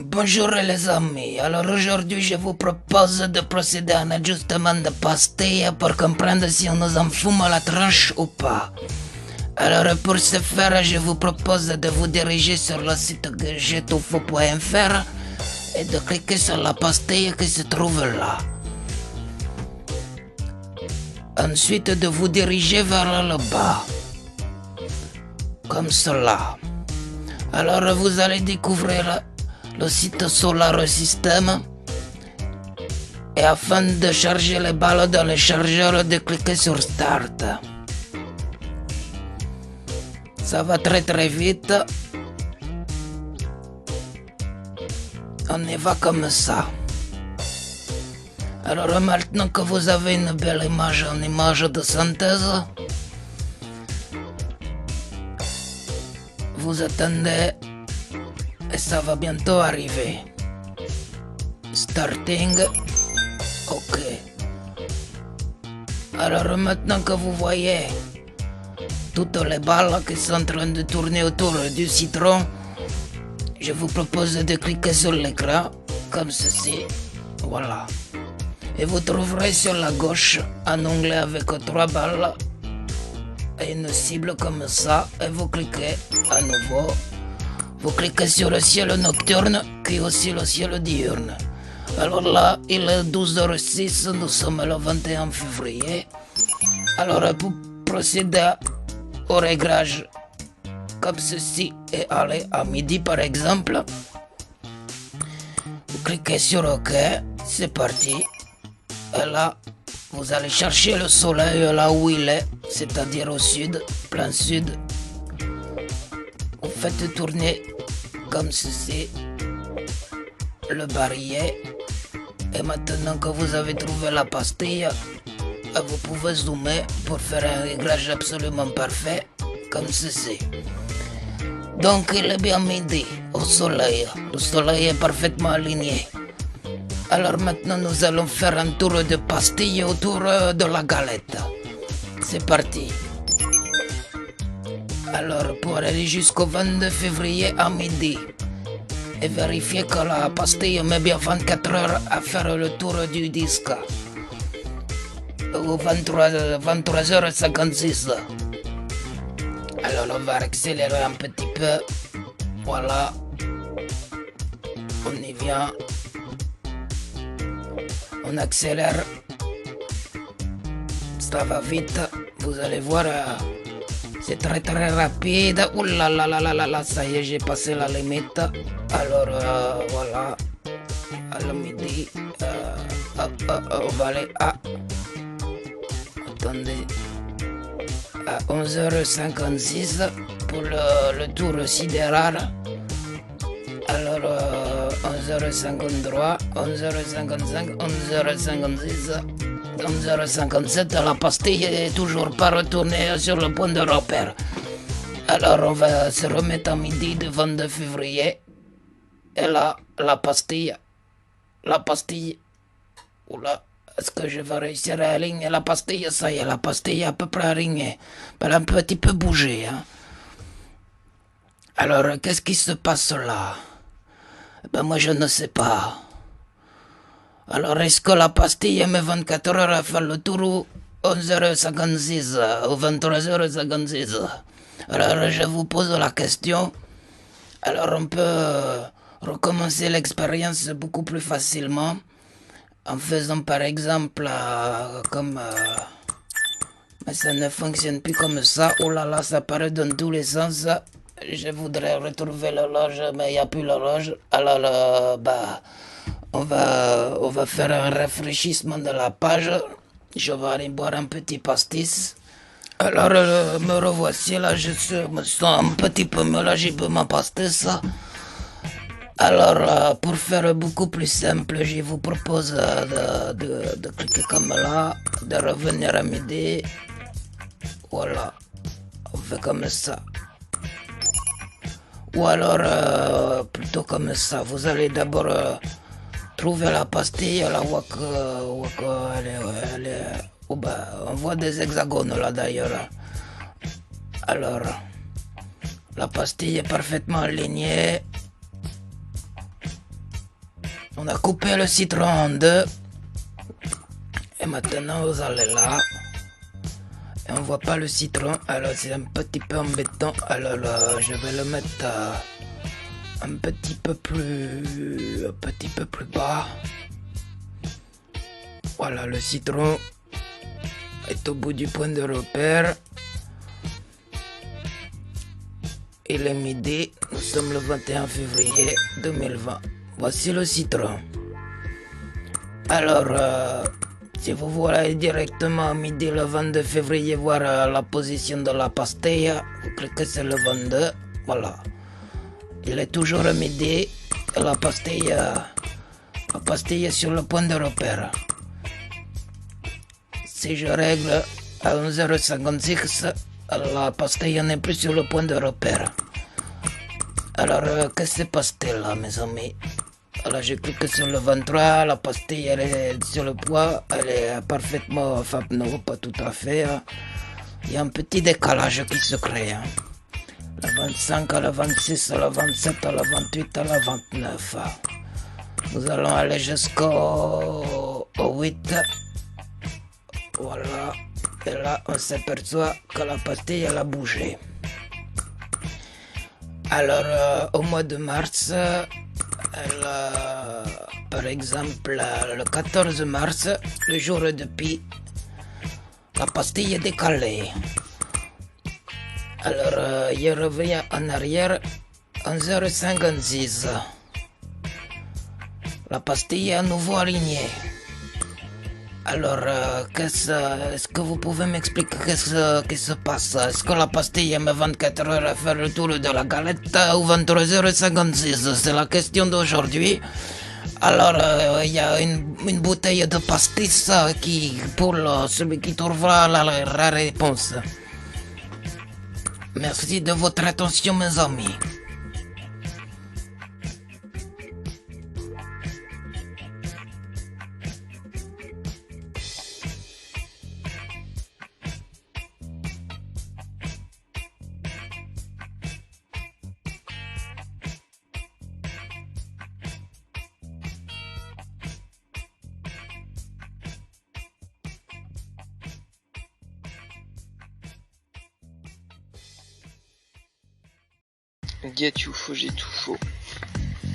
Bonjour les amis, alors aujourd'hui je vous propose de procéder à un ajustement de pastille pour comprendre si on nous en fume à la tranche ou pas. Alors pour ce faire, je vous propose de vous diriger sur le site jetoufo.fr et de cliquer sur la pastille qui se trouve là. Ensuite de vous diriger vers le bas, comme cela. Alors vous allez découvrir le site Solar System et afin de charger les balles dans le chargeur, de cliquer sur Start. Ça va très vite. On y va comme ça. Alors maintenant que vous avez une belle image, une image de synthèse, vous attendez et ça va bientôt arriver. Starting. Ok. Alors maintenant que vous voyez toutes les balles qui sont en train de tourner autour du citron, je vous propose de cliquer sur l'écran comme ceci. Voilà. Et vous trouverez sur la gauche un onglet avec 3 balles et une cible comme ça. Et vous cliquez à nouveau. Vous cliquez sur le ciel nocturne qui est aussi le ciel diurne. Alors là, il est 12h06, nous sommes le 21 février. Alors pour procéder au réglage comme ceci et aller à midi par exemple, vous cliquez sur OK, c'est parti. Et là, vous allez chercher le soleil là où il est, c'est-à-dire au sud, plein sud. Vous faites tourner comme ceci le barillet. Et maintenant que vous avez trouvé la pastille, vous pouvez zoomer pour faire un réglage absolument parfait, comme ceci. Donc il est bien midi, au soleil. Le soleil est parfaitement aligné. Alors maintenant nous allons faire un tour de pastille autour de la galette. C'est parti. Alors pour aller jusqu'au 22 février à midi, et vérifier que la pastille met bien 24 heures à faire le tour du disque. Ou 23h56. Alors on va accélérer un petit peu. Voilà. On y vient. On accélère. Ça va vite. Vous allez voir. C'est très rapide. Ouh là là là là là là. Ça y est, j'ai passé la limite. Alors voilà. À la midi. On va aller à. Attendez. À 11h56 pour le tour sidéral. Alors 11h53, 11h55, 11h56, 11h57, la pastille est toujours pas retournée sur le point de repère. Alors on va se remettre à midi du 22 février. Et là, la pastille. Oula. Est-ce que je vais réussir à aligner la pastille? Ça y est, la pastille est à peu près alignée. Elle a un petit peu bougé. Hein. Alors, qu'est-ce qui se passe là? Ben moi, je ne sais pas. Alors, est-ce que la pastille met 24 heures à faire le tour ou 11h56 ou 23h56? Alors, je vous pose la question. Alors, on peut recommencer l'expérience beaucoup plus facilement. En faisant par exemple comme... mais ça ne fonctionne plus comme ça. Oh là là, ça paraît dans tous les sens. Je voudrais retrouver l'horloge, mais il n'y a plus l'horloge. Alors, on va faire un rafraîchissement de la page. Je vais aller boire un petit pastis. Alors, me revoici là, me sens un petit peu mieux là, j'ai bu ma pastis. Alors, pour faire beaucoup plus simple, je vous propose de cliquer comme là, de revenir à midi. Voilà, on fait comme ça. Ou alors, plutôt comme ça, vous allez d'abord trouver la pastille, la wak, on voit des hexagones là d'ailleurs. Alors, la pastille est parfaitement alignée. On a coupé le citron en deux. Et maintenant vous allez là. Et on voit pas le citron. Alors c'est un petit peu embêtant. Alors là, je vais le mettre un petit peu plus bas. Voilà, le citron est au bout du point de repère. Il est midi, nous sommes le 21 février 2020. Voici le citron. Alors, si vous voulez directement à midi le 22 février voir la position de la pastille, vous cliquez sur le 22. Voilà. Il est toujours à midi. La pastille est sur le point de repère. Si je règle à 11h56, la pastille n'est plus sur le point de repère. Alors, qu'est-ce qui se passe-t-il là, mes amis? Alors, je clique sur le 23, la pastille elle est sur le poids, elle est parfaitement, enfin non, pas tout à fait. Hein. Il y a un petit décalage qui se crée. Hein. Le 25 à la 26, à la 27, à la 28, à la 29. Nous allons aller jusqu'au 8. Voilà. Et là, on s'aperçoit que la pastille, elle a bougé. Alors, au mois de mars, par exemple, le 14 mars, le jour de Pi, la pastille est décalée. Alors, il revient en arrière 11h56. La pastille est à nouveau alignée. Alors, est-ce que vous pouvez m'expliquer qu'est-ce qui se passe? Est-ce que la pastille met 24 heures à faire le tour de la galette ou 23h56? C'est la question d'aujourd'hui. Alors, il y a une bouteille de pastis pour celui qui trouvera la réponse. Merci de votre attention, mes amis. Gatoufo, j'ai tout faux.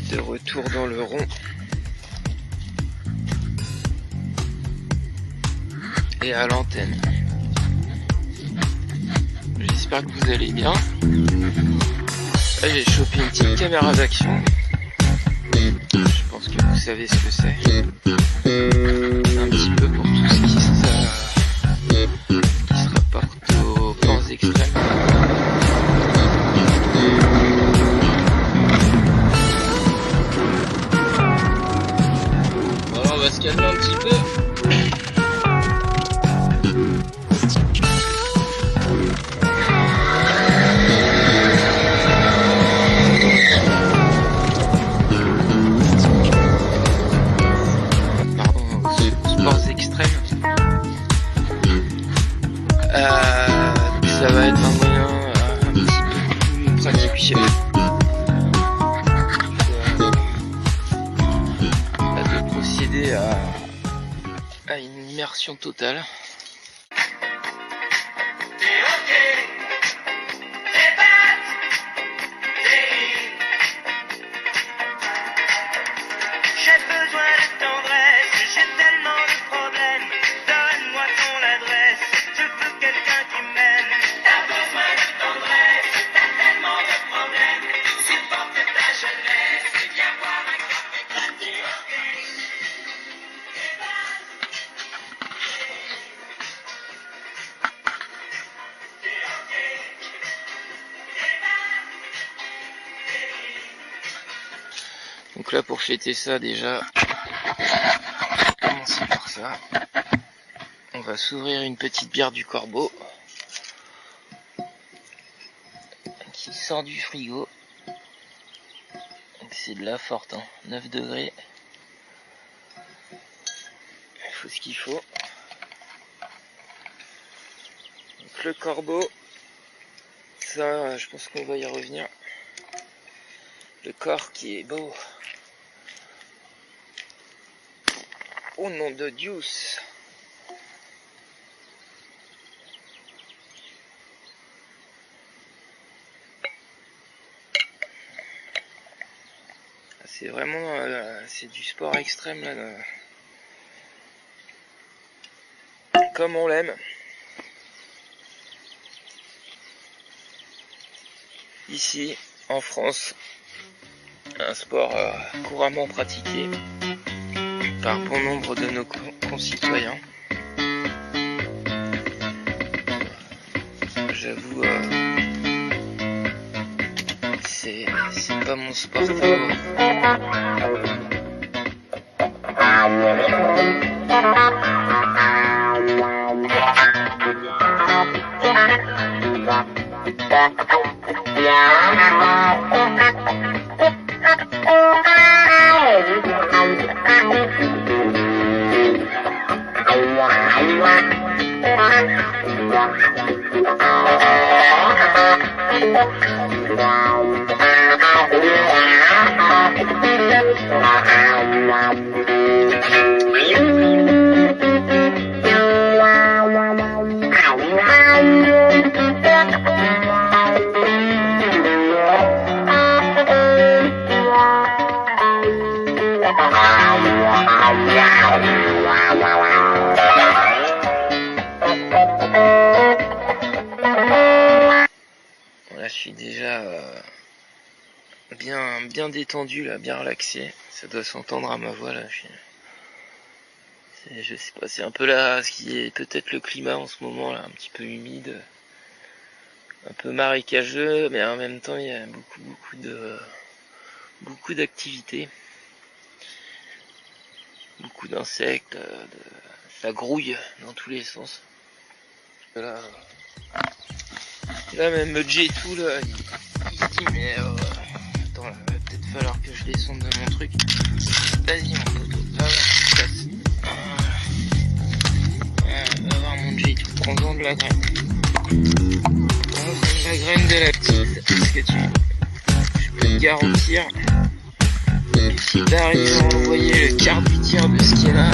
De retour dans le rond. Et à l'antenne. J'espère que vous allez bien. Là, j'ai chopé une petite caméra d'action. Je pense que vous savez ce que c'est. Un petit peu pour tout ce qui se rapporte aux plans extrêmes. Voilà, on va se calmer un petit peu. Ça va être un moyen un petit peu plus pratique de procéder à une immersion totale. J'ai besoin de tendresse, j'ai tellement de problèmes. Donne-moi ton adresse, je veux quelqu'un qui m'aime. T'as besoin de tendresse, t'as tellement de problèmes. Supporte ta jeunesse, et viens boire un café gratuit. Donc là, pour fêter ça, déjà, on va commencer par ça. On va s'ouvrir une petite bière du Corbeau qui sort du frigo. C'est de la forte, hein, 9 degrés. Il faut ce qu'il faut. Donc le Corbeau, ça, je pense qu'on va y revenir. Le corps qui est beau. Au nom de Dieu. C'est vraiment c'est du sport extrême là. Comme on l'aime. Ici, en France, un sport couramment pratiqué par bon nombre de nos concitoyens. J'avoue, c'est pas mon sport favori. Là, je suis déjà bien détendu là, bien relaxé. Ça doit s'entendre à ma voix là. Je sais pas, c'est un peu là ce qui est peut-être le climat en ce moment là, un petit peu humide, un peu marécageux, mais en même temps il y a beaucoup d'activités, beaucoup d'insectes, de la grouille dans tous les sens. Là même J2 là, il dit mais attends là, va peut-être falloir que je descende de mon truc. Vas-y mon poteau, va voir mon J2, prends-en de la graine. Prends-en de la graine de la petite, parce que je peux te garantir que si t'arrives à envoyer le quart du tiers de ce qui est là,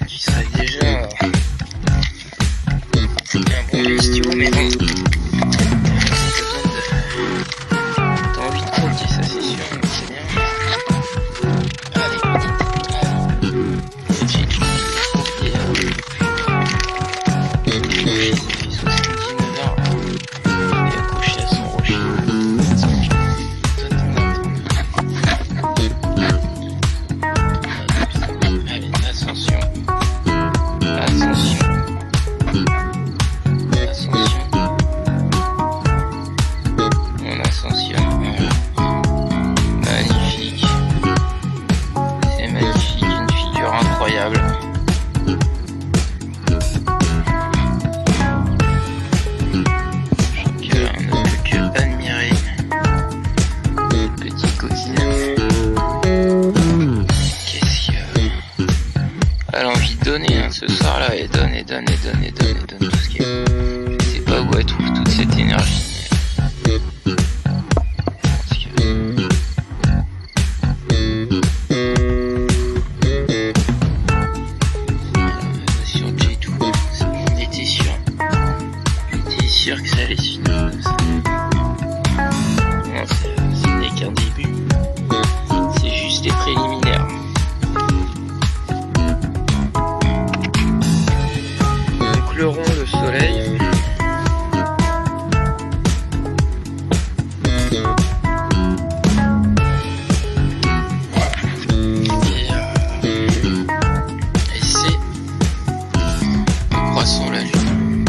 tu serais déjà un bon bestiau, mais bon, t'as envie de croquer, ça c'est sûr, mais c'est bien. Allez, petite, j'ai confié il fait 79 heures, il est accroché à son rocher. Allez, ascension. On ascensionne. Magnifique. C'est magnifique, une figure incroyable. On ne peut que admirer petit coquinage. Qu'est-ce qu'il y a? Elle a envie de donner hein, ce soir là, et donne tout ce qui est. Je sais pas où elle trouve toute cette énergie. Sur J2, on était sûr que ça allait se finir comme ça. Non, ce n'est qu'un début. C'est juste les préliminaires. Donc le rond, le soleil. Et c'est le croissant, la lune.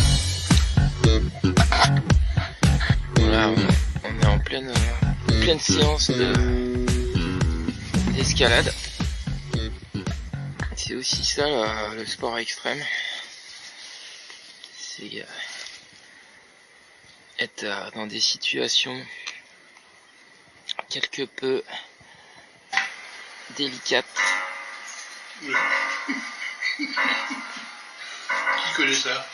Voilà, on est en pleine séance d'escalade. C'est aussi ça le sport extrême. C'est être dans des situations quelque peu délicates. Oui. Qui connaît ça?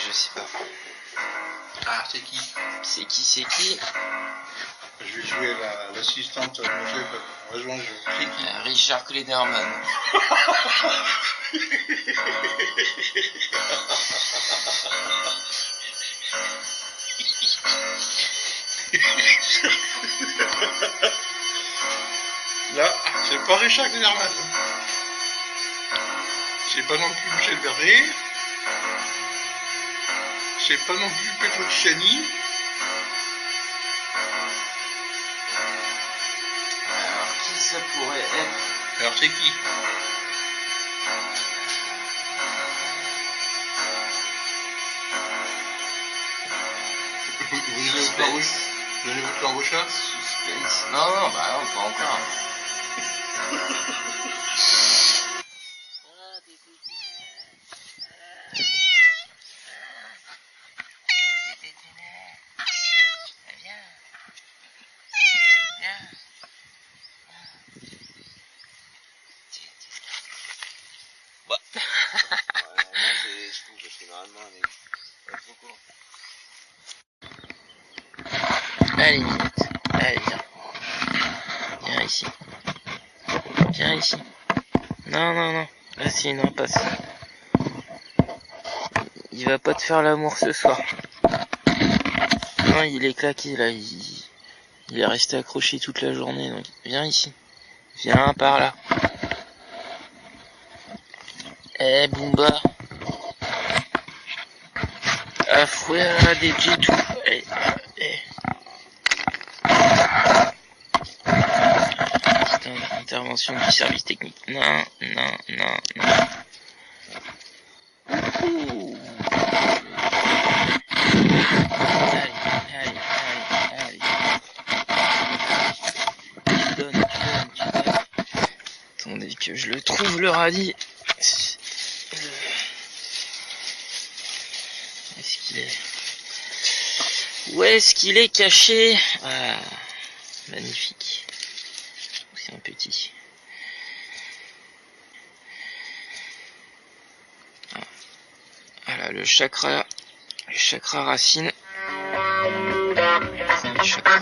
Je sais pas. Ah, c'est qui? C'est qui? Je vais jouer l'assistante de mon chef. On va jouer un jeu. C'est qui? Richard Klederman. Là, c'est pas Richard Klederman. C'est pas non plus Michel Bernier. C'est pas non plus Petrucciani. Alors, qui ça pourrait être? Alors c'est qui? Vous donnez votre langue au chat? Suspense. Non, non, bah non, pas encore. Allez, Minette. Allez, viens. Viens ici. Viens ici. Non, non, non. Vas-y, non, passe. Il va pas te faire l'amour ce soir. Non, il est claqué, là. Il est resté accroché toute la journée, donc viens ici. Viens par là. Eh, Boomba. Affouet des petits. Eh. Intervention du service technique. Non, non, non, non. Allez. Tu donnes. Attendez que je le trouve, le radis. Où est-ce qu'il est caché? Ah, magnifique. C'est un petit. Voilà le chakra racine. C'est le chakra.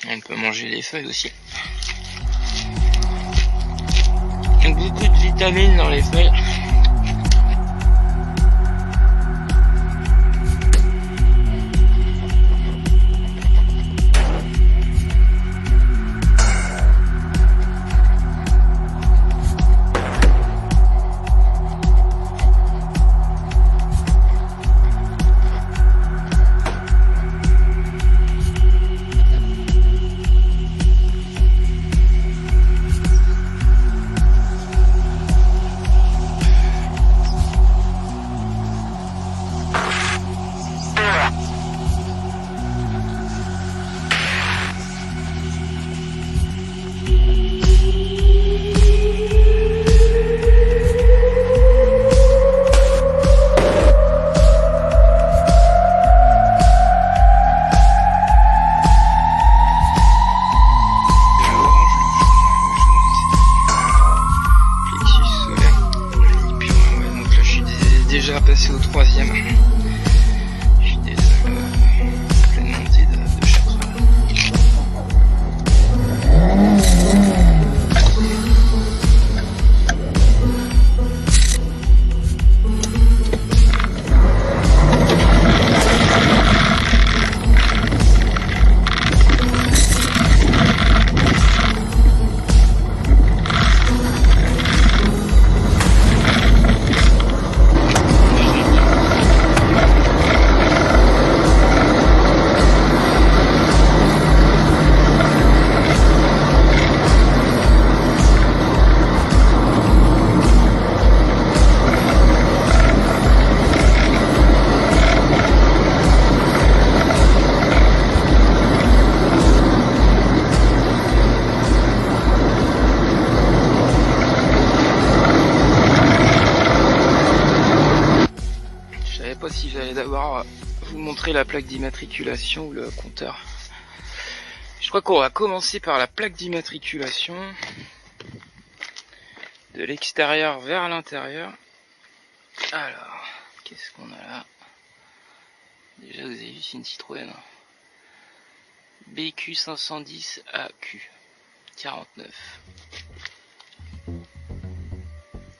On peut manger les feuilles aussi. Beaucoup de vitamines dans les feuilles. d'abord vous montrer la plaque d'immatriculation ou le compteur. Je crois qu'on va commencer par la plaque d'immatriculation. De l'extérieur vers l'intérieur. Alors, qu'est-ce qu'on a là? Déjà vous avez vu, c'est une Citroën. BQ 510 AQ 49.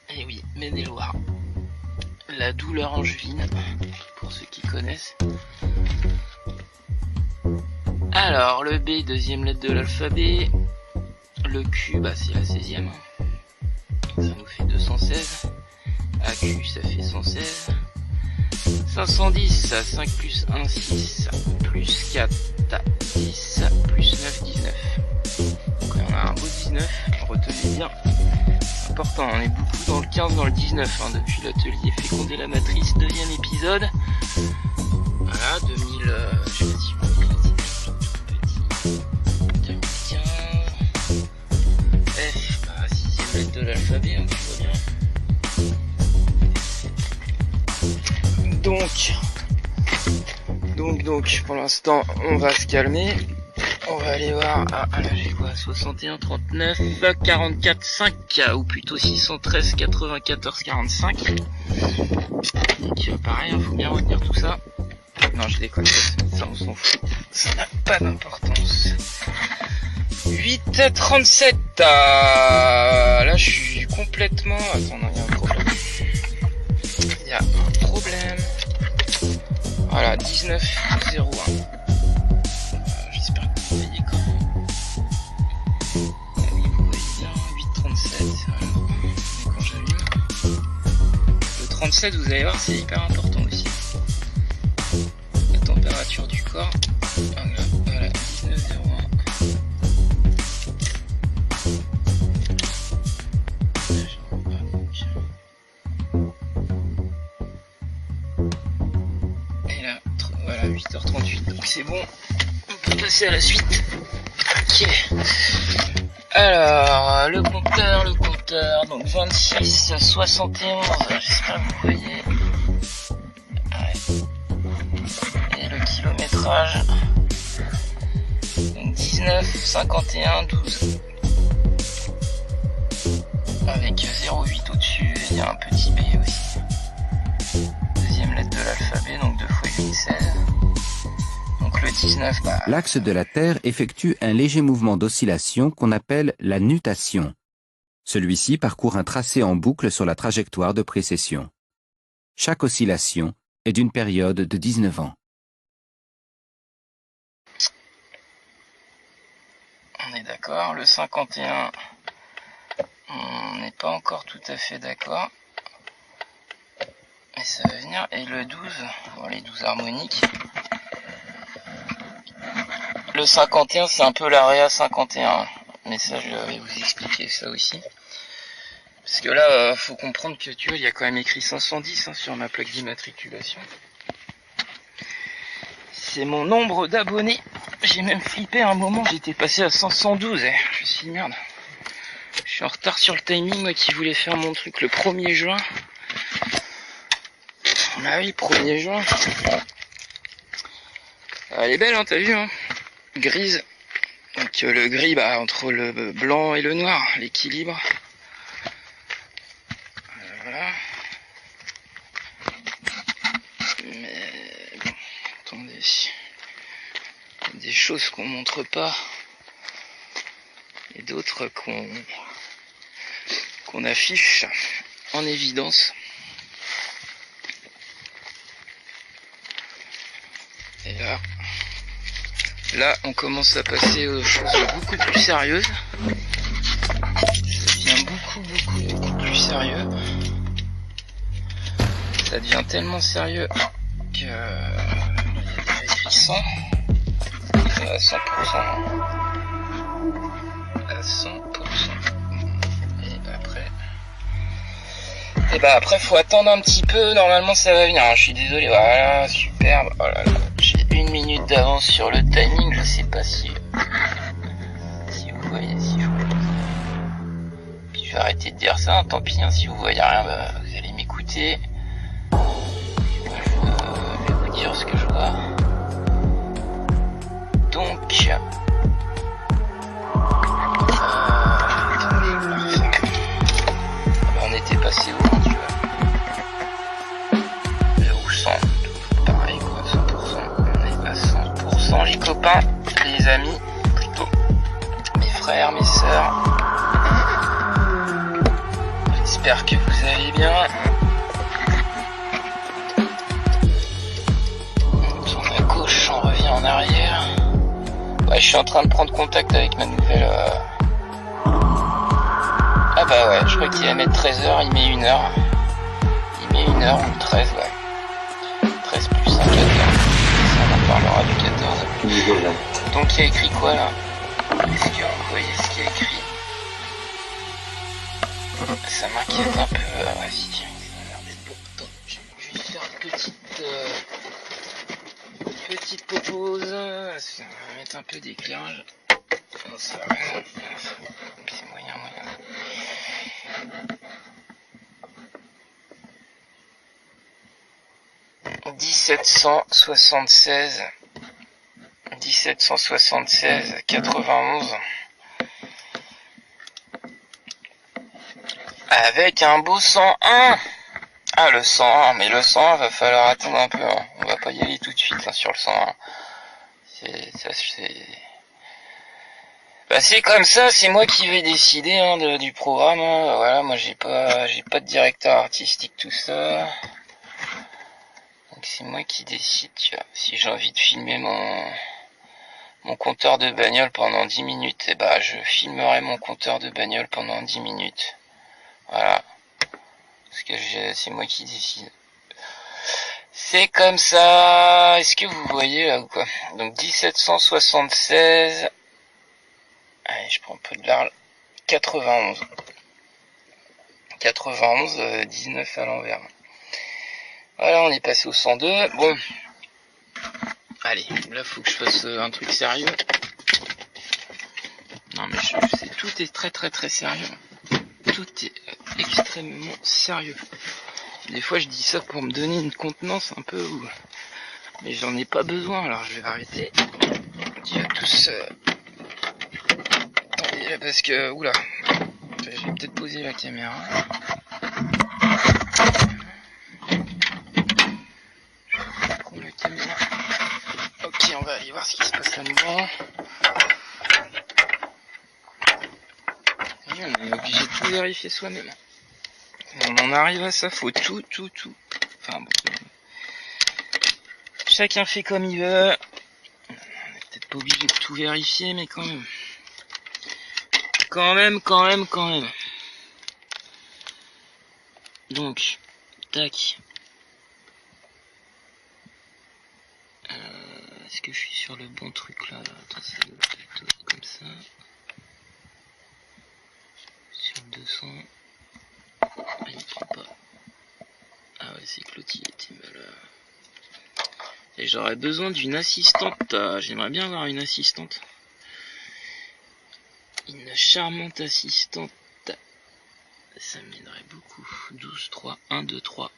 Et oui, Maine-et-Loire. La douleur angevine, pour ceux qui connaissent. Alors, le B, deuxième lettre de l'alphabet. Le Q, bah c'est la 16e. Ça nous fait 216. AQ, ça fait 116. 510, 5 plus 1, 6, plus 4, 10, plus 9, 19. Donc on a un beau 19, retenez bien. Important, on est beaucoup dans le 15, dans le 19, hein, depuis l'atelier féconder la matrice, deuxième épisode. Voilà, 2000, je sais pas si je peux dire, petit, 2015. F, bah, 6ème lettre de l'alphabet, hein, tu vois bien. Donc, pour l'instant, on va se calmer. On va aller voir. Ah, là, j'ai quoi? 61, 39, 44, 5, ou plutôt 613, 94, 45. Donc, pareil, il faut bien retenir tout ça. Non, je déconne, ça, on s'en fout. Ça n'a pas d'importance. 8, 37. Là, je suis complètement. Attends, non, il y a un problème. Il y a un problème. Voilà, 19,01. J'espère que vous voyez quand même. Ah oui, vous voyez bien, 8,37. Voilà. Mais quand j'allume. Le 37, vous allez voir, c'est hyper important aussi. La température du corps. Voilà, 19,01. Voilà, 8h38, donc c'est bon, on peut passer à la suite. Ok. Alors, le compteur, donc 26, 71, j'espère que vous voyez. Ouais. Et le kilométrage, donc 19, 51, 12. Avec 0,8 au-dessus, il y a un petit B aussi. Deuxième lettre de l'alphabet, donc 2 fois 8, 16. Donc le 19, bah... L'axe de la Terre effectue un léger mouvement d'oscillation qu'on appelle la nutation. Celui-ci parcourt un tracé en boucle sur la trajectoire de précession. Chaque oscillation est d'une période de 19 ans. On est d'accord. Le 51, on n'est pas encore tout à fait d'accord. Et ça va venir. Et le 12, bon, les 12 harmoniques. Le 51, c'est un peu l'AREA 51. Mais ça, je vais vous expliquer ça aussi. Parce que là, faut comprendre que tu vois, il y a quand même écrit 510 sur ma plaque d'immatriculation. C'est mon nombre d'abonnés. J'ai même flippé un moment, j'étais passé à 512. Je me suis dit, merde. Je suis en retard sur le timing, moi qui voulais faire mon truc le 1er juin. Ah oui, 1er juin. Elle est belle, hein, t'as vu, hein. Grise. Donc le gris, bah, entre le blanc et le noir, l'équilibre. Voilà. Mais bon, attendez. Il y a des choses qu'on montre pas. Et d'autres qu'on affiche en évidence. Et là, on commence à passer aux choses beaucoup plus sérieuses. Ça devient beaucoup plus sérieux. Ça devient tellement sérieux que il y a déjà écrit 100. À 100%. À 100%. Et bah après faut attendre un petit peu, normalement ça va venir, je suis désolé, voilà, superbe, oh là là, j'ai 1 minute d'avance sur le timing, je sais pas si vous voyez, puis je vais arrêter de dire ça, tant pis, hein, si vous voyez rien, bah, vous allez m'écouter, moi je vais chien. On était passé où, tu vois? Où 100, pareil quoi, 100%. On est à 100% les copains, les amis, plutôt. Mes frères, mes sœurs. J'espère que vous allez bien. On tourne à gauche, on revient en arrière. Ouais, je suis en train de prendre contact avec ma nouvelle... Ah bah ouais, je crois qu'il va mettre 13h, il met 1h. Il met 1h ou 13, ouais. 13 plus 1, 14. Ça, on en parlera du 14. Donc il y a écrit quoi là? Est-ce que vous voyez ce qu'il y a écrit? Ça m'inquiète un peu, vas-y. Ça a l'air d'être bon. Attends, je vais faire une petite pause. On va mettre un peu d'éclairage. Ça va. C'est moyen. 1776 91 avec un beau 101. Ah, le 101, mais le 101 va falloir attendre un peu, hein. On va pas y aller tout de suite hein, sur le 101. C'est comme ça, c'est moi qui vais décider hein, du programme hein. Voilà, moi j'ai pas de directeur artistique, tout ça. Donc c'est moi qui décide, tu vois. Si j'ai envie de filmer mon compteur de bagnole pendant 10 minutes, et bah je filmerai mon compteur de bagnole pendant 10 minutes. Voilà. Parce que c'est moi qui décide. C'est comme ça. Est-ce que vous voyez là ou quoi? Donc 1776. Allez, je prends un peu de large. 91. 19 à l'envers. Voilà, on est passé au 102. Bon. Allez, là, faut que je fasse un truc sérieux. Non, mais tout est très très très sérieux. Tout est extrêmement sérieux. Des fois, je dis ça pour me donner une contenance un peu, mais j'en ai pas besoin, alors je vais arrêter. Il y a tous... Parce que... Oula. Je vais peut-être poser la caméra. Ok, on va aller voir ce qui se passe là-dedans. On est obligé de tout vérifier soi-même. On en arrive à ça, faut tout. Enfin bon. Chacun fait comme il veut. On est peut-être pas obligé de tout vérifier, mais quand même. Quand même. Donc, tac. Est-ce que je suis sur le bon truc là? Attends, ça doit être comme ça. Sur 200. Ah, il prend pas. Ah ouais, c'est que l'autre il était mal. Et j'aurais besoin d'une assistante. J'aimerais bien avoir une assistante. Une charmante assistante. Ça m'aiderait beaucoup. 12, 3, 1, 2, 3.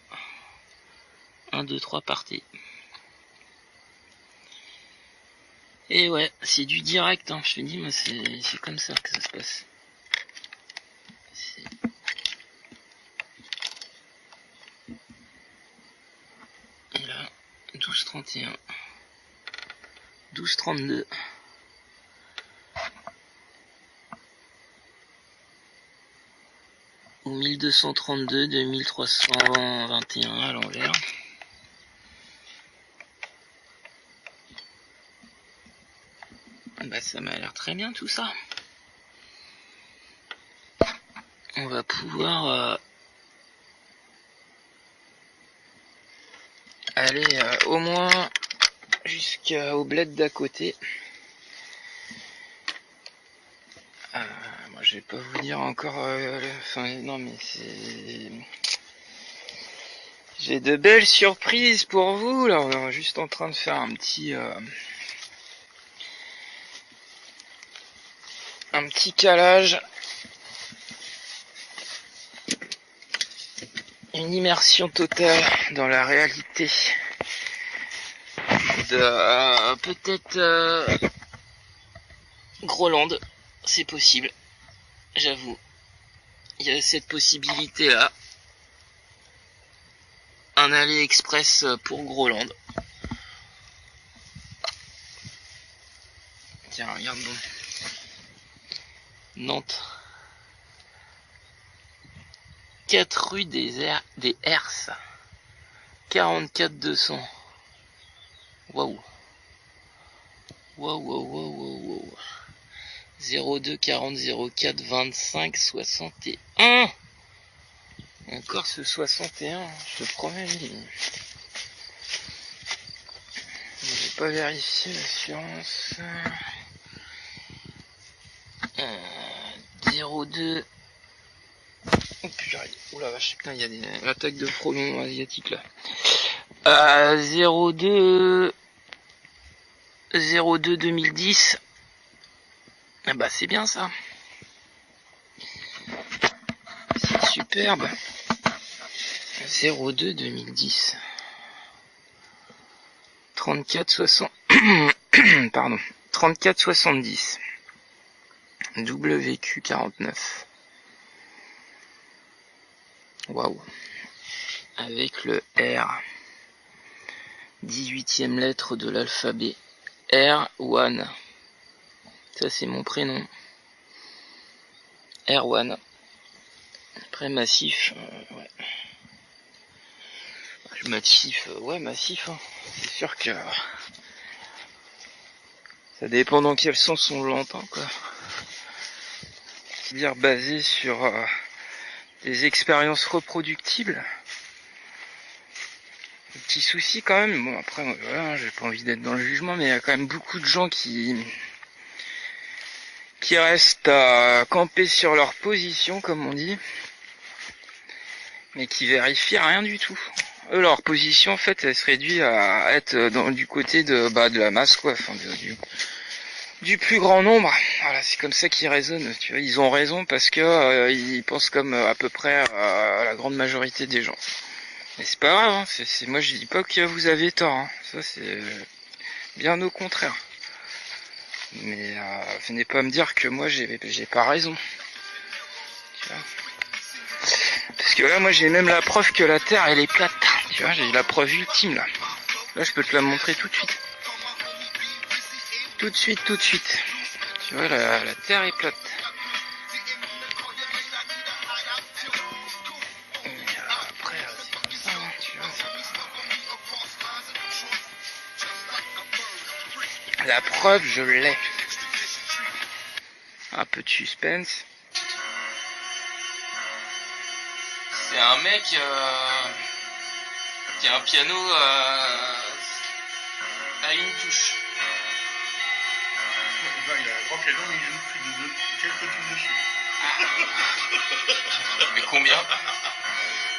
1, 2, 3, partez. Et ouais, c'est du direct, hein. Je te dis, moi, c'est comme ça que ça se passe. Et là, 12, 31. 12, 32. Ou 1232 de 1321 à l'envers. Bah ça m'a l'air très bien tout ça. On va pouvoir aller au moins jusqu'au bled d'à côté. Moi je vais pas vous dire encore non mais c'est... J'ai de belles surprises pour vous. Là on est juste en train de faire un petit calage, une immersion totale dans la réalité de peut-être Groland, c'est possible, j'avoue. Il y a cette possibilité-là. Un AliExpress pour Groland. Tiens, regarde donc. Nantes. 4 rue des Hers. 44 200. Waouh. Waouh. 02 40 04 25 61. Encore ce 61, je te promets. J'ai pas vérifié l'assurance. 02. Oh purée. Oh la vache, putain, il y a des attaques de frelons asiatiques là. 02 2010. Ah bah c'est bien ça. C'est superbe. 02 2010. 34 60. Pardon. 34 70. WQ 49. Waouh. Avec le R. 18e lettre de l'alphabet. R1. Ça c'est mon prénom. R1. Après massif. Ouais. Massif. Massif. Hein. C'est sûr que ça dépend dans quel sens on l'entend quoi. C'est-à-dire basé sur des expériences reproductibles. Petit souci quand même. Bon après voilà, j'ai pas envie d'être dans le jugement, mais il y a quand même beaucoup de gens qui restent à camper sur leur position, comme on dit, mais qui vérifient rien du tout. Eux, leur position en fait, elle se réduit à être du côté de la masse quoi, enfin du plus grand nombre. Voilà, c'est comme ça qu'ils raisonnent. Tu vois, ils ont raison parce que ils pensent comme à peu près la grande majorité des gens. Mais c'est pas grave, hein. Moi je dis pas que vous avez tort, hein. Ça c'est bien au contraire. Mais venez pas me dire que moi j'ai pas raison. Tu vois, parce que là moi j'ai même la preuve que la Terre elle est plate. Tu vois, j'ai la preuve ultime là. Là je peux te la montrer tout de suite. Tout de suite. Tu vois, la Terre est plate. Après, c'est comme ça, hein, tu vois. La preuve, je l'ai. Un peu de suspense. C'est un mec qui a un piano à une touche. Il a un grand piano, mais il joue plus de quelques touches dessus. Mais combien? Ah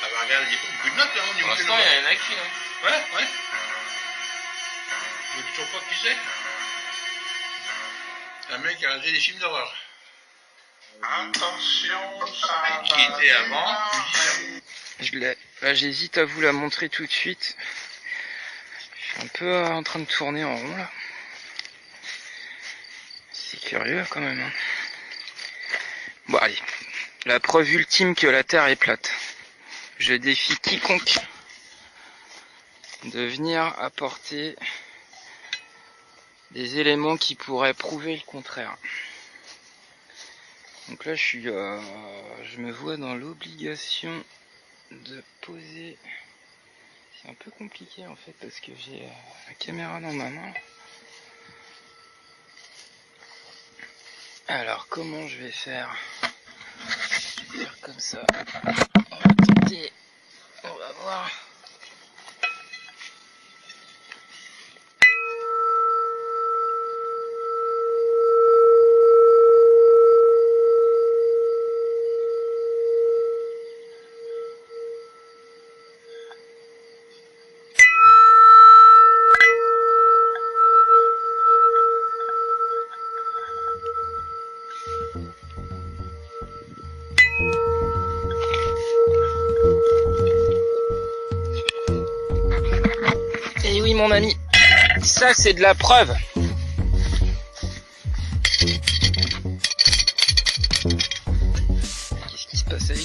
bah regarde, il y a beaucoup de notes là, au niveau pour l'instant, il y en a qui, hein. Ouais. Je sais toujours pas qui c'est. Un mec qui a réalisé des films d'horreur. Attention, ça qui était avant. Je l'ai. Là, j'hésite à vous la montrer tout de suite. Je suis un peu en train de tourner en rond là. C'est curieux quand même. Hein. Bon allez. La preuve ultime que la Terre est plate. Je défie quiconque de venir apporter des éléments qui pourraient prouver le contraire. Donc là je me vois dans l'obligation de poser. C'est un peu compliqué en fait parce que j'ai la caméra dans ma main. Alors comment je vais faire? Je vais faire comme ça. On va tenter. On va voir. Et oui mon ami, ça c'est de la preuve.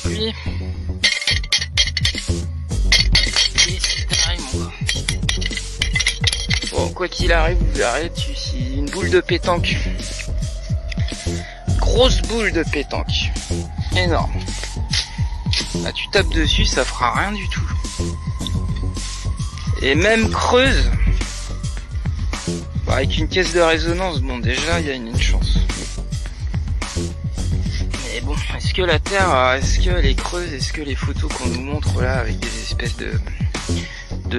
pluie. Et c'est pareil, mon gars. Bon, quoi qu'il arrive, vous verrez, c'est une boule de pétanque. Grosse boule de pétanque. Énorme. Là, tu tapes dessus, ça fera rien du tout. Et même creuse. Bah, avec une caisse de résonance, bon, déjà, il y a une chance. Mais bon, est-ce que la Terre, est-ce qu'elle est creuse? Est-ce que les photos qu'on nous montre là, avec des espèces de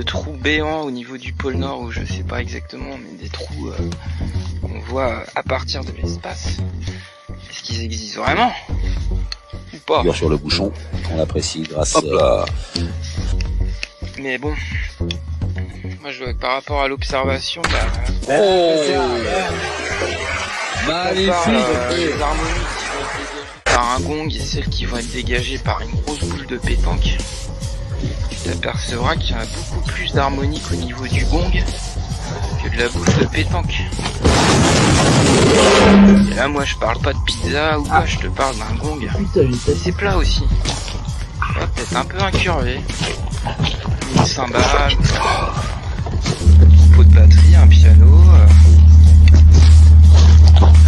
trous béants au niveau du pôle Nord, ou je sais pas exactement, mais des trous qu'on voit à partir de l'espace, est-ce qu'ils existent vraiment ou pas? Sur le bouchon, on apprécie grâce à... Mais bon, moi je vois que par rapport à l'observation, Magnifique. Les harmonies qui vont être dégagées par un gong et celles qui vont être dégagées par une grosse boule de pétanque, tu t'apercevras qu'il y en a beaucoup plus d'harmoniques au niveau du gong que de la boule de pétanque. Et là, moi, je parle pas de pizza ou quoi, je te parle d'un gong. C'est plat aussi. Ouais, peut-être un peu incurvé. Une cymbale, un pot de batterie, un piano.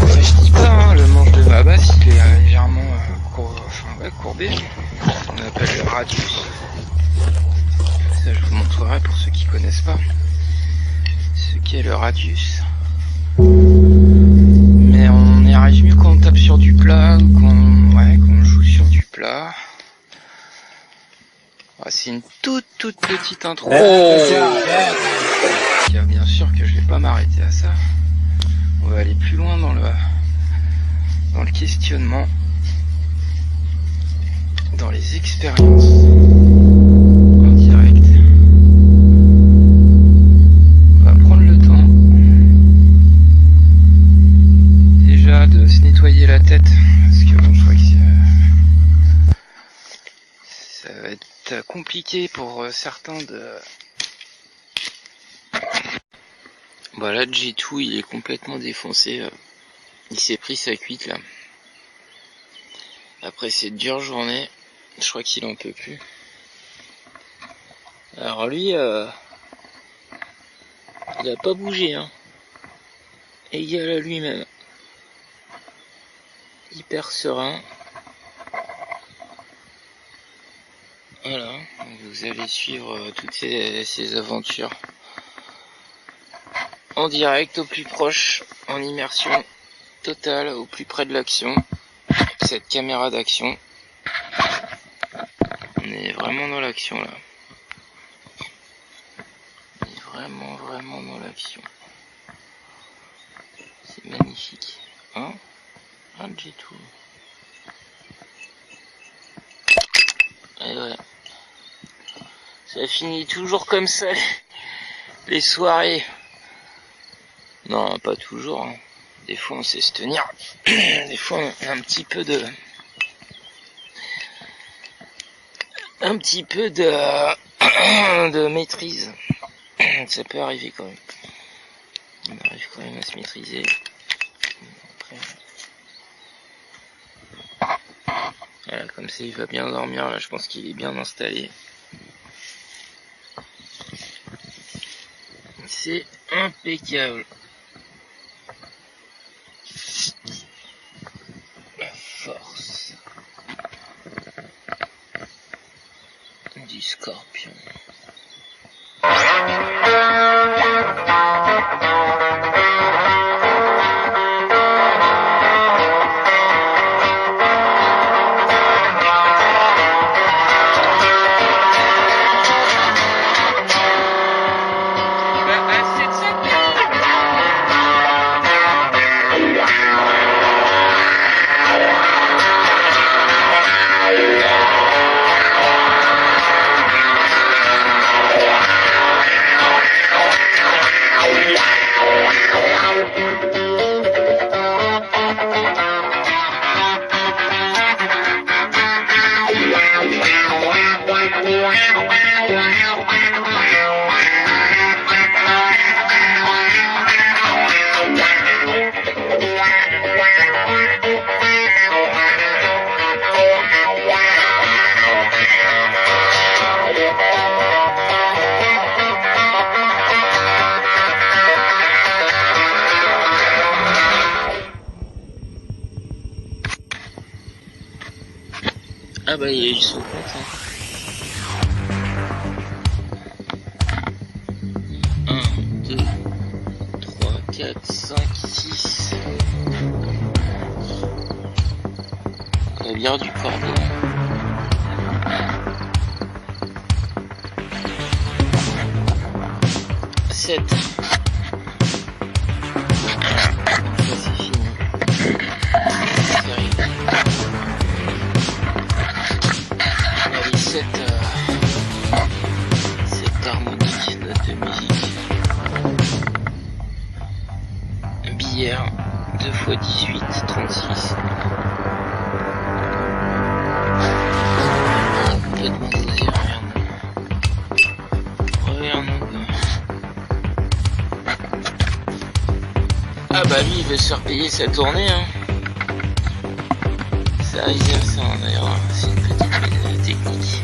Je dis pas, hein, le manche de ma basse, il est légèrement courbé. On appelle le radius. Ça, je vous montrerai pour ceux qui connaissent pas ce qu'est le radius. Mais on y arrive mieux quand on tape sur du plat ou qu'on joue sur du plat. C'est une toute petite intro. Bien sûr que je vais pas m'arrêter à ça. On va aller plus loin dans le questionnement, dans les expériences en direct. On va prendre le temps déjà de se nettoyer la tête, parce que bon, je crois que ça va être compliqué pour certains de... Bah là, G2 il est complètement défoncé, il s'est pris sa cuite là. Après cette dure journée, je crois qu'il en peut plus. Alors lui, il a pas bougé, hein. Égal à lui-même. Hyper serein. Voilà, donc vous allez suivre toutes ces aventures en direct, au plus proche, en immersion totale, au plus près de l'action. Cette caméra d'action, on est vraiment dans l'action là. On est vraiment dans l'action. C'est magnifique, hein? Un G2. Et ouais. Ça finit toujours comme ça les soirées. Non, pas toujours, hein. Des fois on sait se tenir. Des fois on a un petit peu de maîtrise. Ça peut arriver quand même. On arrive quand même à se maîtriser. Après... Voilà, comme ça il va bien dormir là, je pense qu'il est bien installé. C'est impeccable. La force du scorpion. Ah bah ils sont contents. 1, 2, 3, 4, 5, 6. La bière du cordon. 7. Ça c'est fini. C'est réglé. Allez, 7 harmoniques, notes de musique. Billard, 2 x 18, 36. Complètement posé, regarde-nous. Ah bah lui il veut se faire payer sa tournée hein. Ça arrive ça d'ailleurs, c'est une petite technique.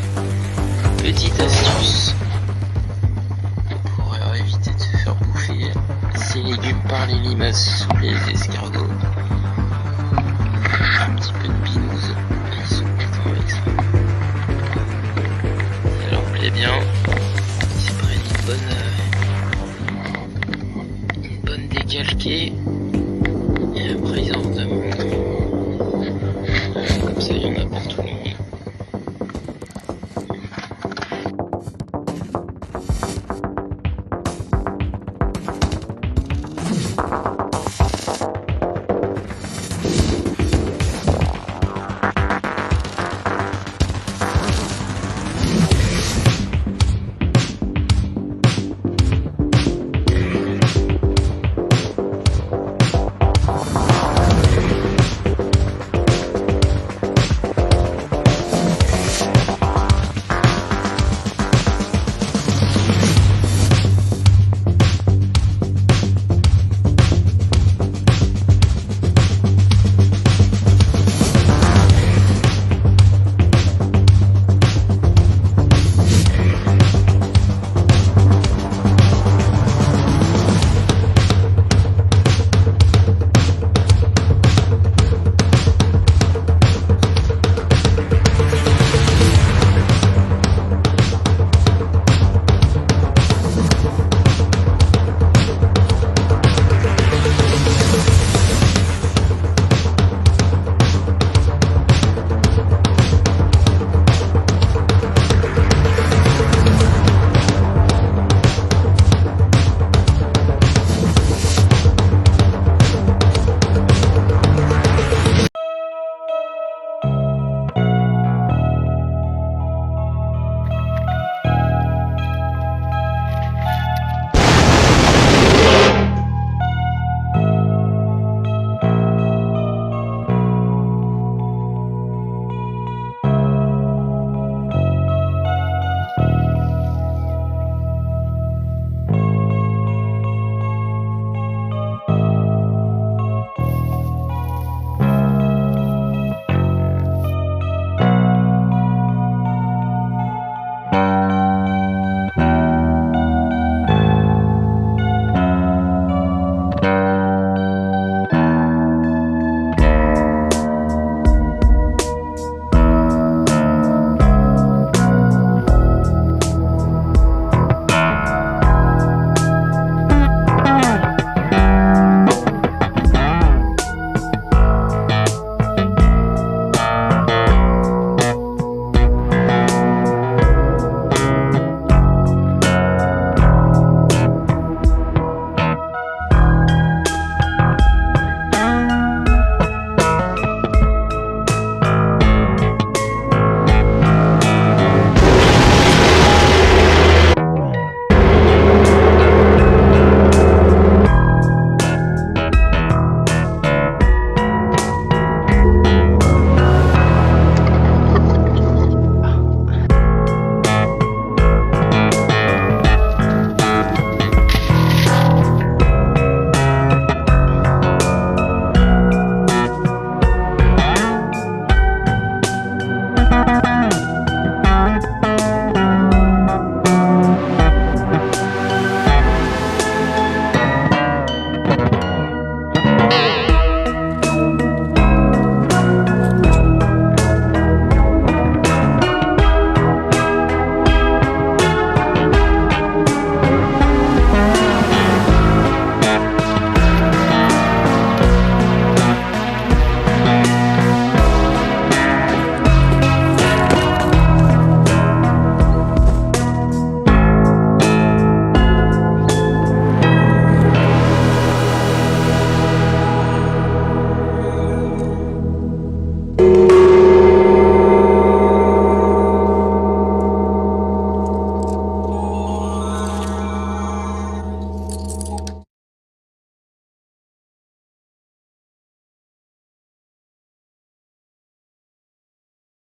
Petite astuce pour éviter de se faire bouffer ses légumes par les limaces sous les escargots.